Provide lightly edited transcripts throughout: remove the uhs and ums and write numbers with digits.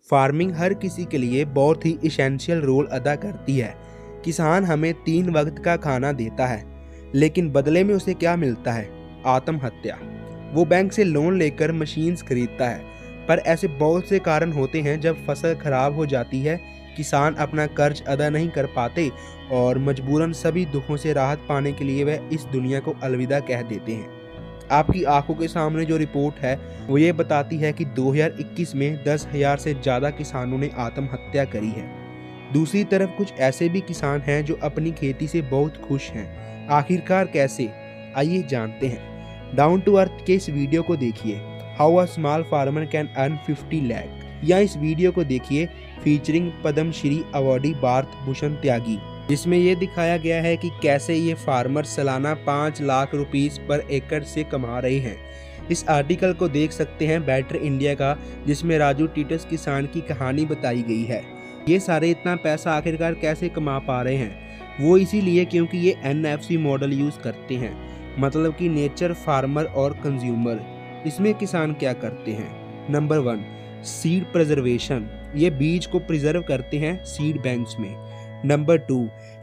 Farming हर किसी के लिए बहुत ही इसेंशियल रोल अदा करती है। किसान हमें 3 वक्त का खाना देता है, लेकिन बदले में उसे क्या मिलता है? आत्महत्या। वो बैंक से लोन लेकर मशीन्स खरीदता है, पर ऐसे बहुत से कारण होते हैं जब फसल खराब हो जाती है, किसान अपना कर्ज अदा नहीं कर पाते और मजबूरन सभी दुखों से राहत पाने के लिए वह इस दुनिया को अलविदा कह देते हैं। आपकी आंखों के सामने जो रिपोर्ट है वो ये बताती है कि 2021 में 10,000 से ज़्यादा किसानों ने आत्महत्या करी है। दूसरी तरफ कुछ ऐसे भी किसान हैं जो अपनी खेती से बहुत खुश हैं। आखिरकार कैसे? आइए जानते हैं। डाउन टू अर्थ के इस वीडियो को देखिए, how a small farmer can earn 50 lakh, या इस वीडियो को देखिए फीचरिंग पद्मश्री अवार्डी भारत भूषण त्यागी, जिसमें ये दिखाया गया है कि कैसे ये फार्मर सालाना 5 लाख रुपीस पर एकड़ से कमा रहे हैं। इस आर्टिकल को देख सकते हैं बेटर इंडिया का, जिसमें राजू टीटस किसान की कहानी बताई गई है। ये सारे इतना पैसा आखिरकार कैसे कमा पा रहे हैं? वो इसीलिए क्योंकि ये NFC मॉडल यूज़ करते हैं, मतलब कि नेचर, फार्मर और कंज्यूमर। इसमें किसान क्या करते हैं? Number 1, seed preservation. ये बीज को प्रिजर्व करते हैं सीड बैंक्स में। नंबर 2,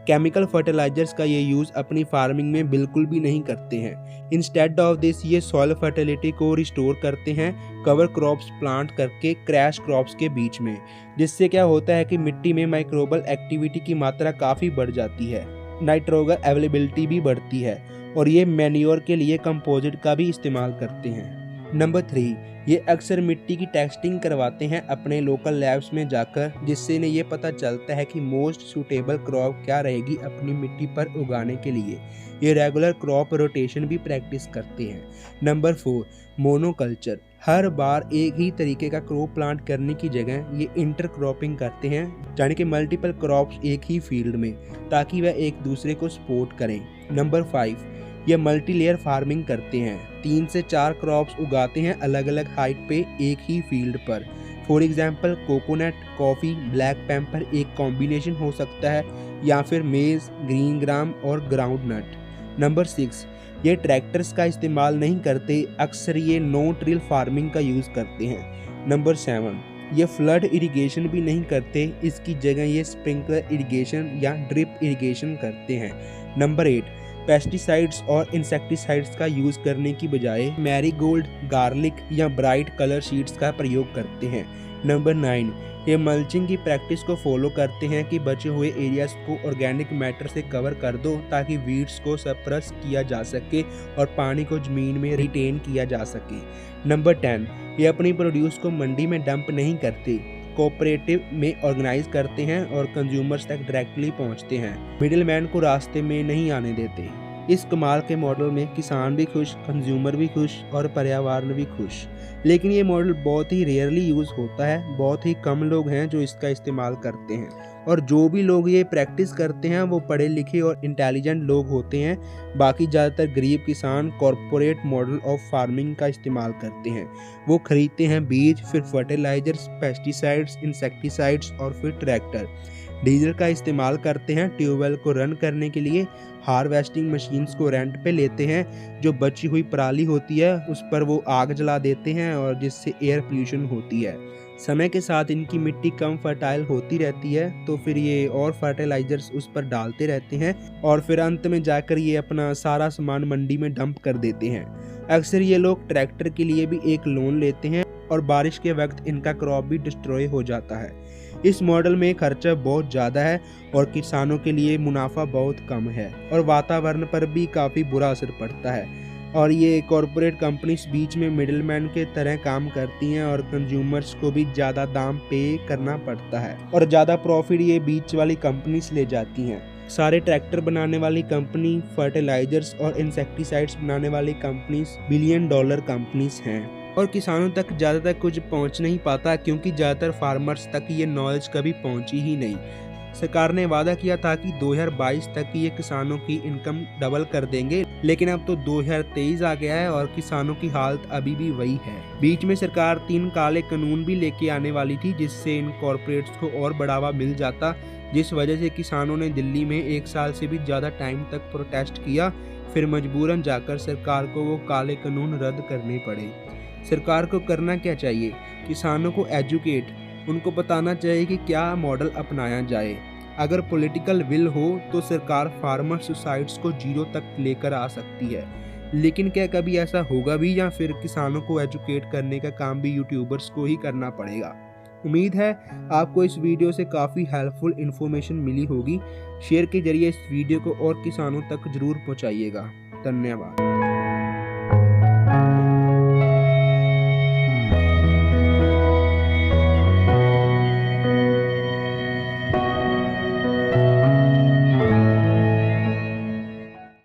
केमिकल फर्टिलाइजर्स का ये यूज़ अपनी फार्मिंग में बिल्कुल भी नहीं करते हैं। इंस्टेड ऑफ दिस ये सॉइल फर्टिलिटी को रिस्टोर करते हैं कवर क्रॉप्स प्लांट करके क्रैश क्रॉप्स के बीच में, जिससे क्या होता है कि मिट्टी में माइक्रोबल एक्टिविटी की मात्रा काफ़ी बढ़ जाती है, नाइट्रोजन अवेलेबिलिटी भी बढ़ती है, और ये मैन्योर के लिए कंपोजिट का भी इस्तेमाल करते हैं। नंबर 3, ये अक्सर मिट्टी की टेस्टिंग करवाते हैं अपने लोकल लैब्स में जाकर, जिससे इन्हें ये पता चलता है कि मोस्ट सूटेबल क्रॉप क्या रहेगी अपनी मिट्टी पर उगाने के लिए। ये रेगुलर क्रॉप रोटेशन भी प्रैक्टिस करते हैं। Number 4, monoculture. हर बार एक ही तरीके का क्रॉप प्लांट करने की जगह ये इंटरक्रॉपिंग करते हैं, यानी कि मल्टीपल क्रॉप्स एक ही फील्ड में, ताकि वह एक दूसरे को सपोर्ट करें। नंबर 5, ये मल्टी लेयर फार्मिंग करते हैं। 3 से 4 क्रॉप्स उगाते हैं अलग अलग हाइट पे एक ही फील्ड पर। For example coconut, coffee, black pepper एक कॉम्बिनेशन हो सकता है, या फिर मेज, ग्रीन ग्राम और ग्राउंड नट। नंबर 6, ये ट्रैक्टर्स का इस्तेमाल नहीं करते, अक्सर ये नो टिल फार्मिंग का यूज़ करते हैं। नंबर 7, ये फ्लड इरिगेशन भी नहीं करते, इसकी जगह ये स्प्रिंकलर इरिगेशन या ड्रिप इरिगेशन करते हैं। नंबर 8, पेस्टिसाइड्स और इंसेक्टिसाइड्स का यूज़ करने की बजाय मैरीगोल्ड, गार्लिक या ब्राइट कलर शीट्स का प्रयोग करते हैं। नंबर 9, ये मल्चिंग की प्रैक्टिस को फॉलो करते हैं कि बचे हुए एरियाज को ऑर्गेनिक मैटर से कवर कर दो, ताकि वीड्स को सप्रेस किया जा सके और पानी को ज़मीन में रिटेन किया जा सके। नंबर 10, ये अपनी प्रोड्यूस को मंडी में डंप नहीं करते, कोऑपरेटिव में ऑर्गेनाइज करते हैं और कंज्यूमर्स तक डायरेक्टली पहुंचते हैं, मिडिलमैन को रास्ते में नहीं आने देते। इस कमाल के मॉडल में किसान भी खुश, कंज्यूमर भी खुश और पर्यावरण भी खुश। लेकिन ये मॉडल बहुत ही रेयरली यूज़ होता है, बहुत ही कम लोग हैं जो इसका इस्तेमाल करते हैं, और जो भी लोग ये प्रैक्टिस करते हैं वो पढ़े लिखे और इंटेलिजेंट लोग होते हैं। बाकी ज़्यादातर गरीब किसान कॉरपोरेट मॉडल ऑफ फार्मिंग का इस्तेमाल करते हैं। वो खरीदते हैं बीज, फिर फर्टिलाइजर्स, पेस्टिसाइड्स, इंसेक्टिसाइड्स और फिर ट्रैक्टर। डीजल का इस्तेमाल करते हैं ट्यूबवेल को रन करने के लिए। हार्वेस्टिंग मशीन्स को रेंट पे लेते हैं। जो बची हुई पराली होती है उस पर वो आग जला देते हैं और जिससे एयर पोल्यूशन होती है। समय के साथ इनकी मिट्टी कम फर्टाइल होती रहती है, तो फिर ये और फर्टिलाइजर्स उस पर डालते रहते हैं और फिर अंत में जाकर ये अपना सारा सामान मंडी में डंप कर देते हैं। अक्सर ये लोग ट्रैक्टर के लिए भी एक लोन लेते हैं और बारिश के वक्त इनका क्रॉप भी डिस्ट्रॉय हो जाता है। इस मॉडल में खर्चा बहुत ज़्यादा है और किसानों के लिए मुनाफा बहुत कम है, और वातावरण पर भी काफ़ी बुरा असर पड़ता है। और ये कॉरपोरेट कंपनीज बीच में मिडिलमैन के तरह काम करती हैं और कंज्यूमर्स को भी ज़्यादा दाम पे करना पड़ता है, और ज़्यादा प्रॉफिट ये बीच वाली कंपनीज ले जाती हैं। सारे ट्रैक्टर बनाने वाली कंपनी, फर्टिलाइजर्स और इंसेक्टिसाइड्स बनाने वाली कंपनीज $बिलियन कंपनीज हैं, और किसानों तक ज़्यादातर कुछ पहुंच नहीं पाता, क्योंकि ज़्यादातर फार्मर्स तक ये नॉलेज कभी पहुंची ही नहीं। सरकार ने वादा किया था कि 2022 तक ये किसानों की इनकम डबल कर देंगे, लेकिन अब तो 2023 आ गया है और किसानों की हालत अभी भी वही है। बीच में सरकार 3 काले कानून भी लेके आने वाली थी, जिससे इन कॉरपोरेट्स को और बढ़ावा मिल जाता, जिस वजह से किसानों ने दिल्ली में 1 साल से भी ज़्यादा टाइम तक प्रोटेस्ट किया। फिर मजबूरन जाकर सरकार को वो काले कानून रद्द करने पड़े। सरकार को करना क्या चाहिए? किसानों को एजुकेट, उनको बताना चाहिए कि क्या मॉडल अपनाया जाए। अगर पॉलिटिकल विल हो तो सरकार फार्मर सुसाइड्स को 0 तक लेकर आ सकती है। लेकिन क्या कभी ऐसा होगा भी, या फिर किसानों को एजुकेट करने का काम भी यूट्यूबर्स को ही करना पड़ेगा। उम्मीद है आपको इस वीडियो से काफ़ी हेल्पफुल इन्फॉर्मेशन मिली होगी। शेयर के जरिए इस वीडियो को और किसानों तक जरूर पहुंचाइएगा। धन्यवाद।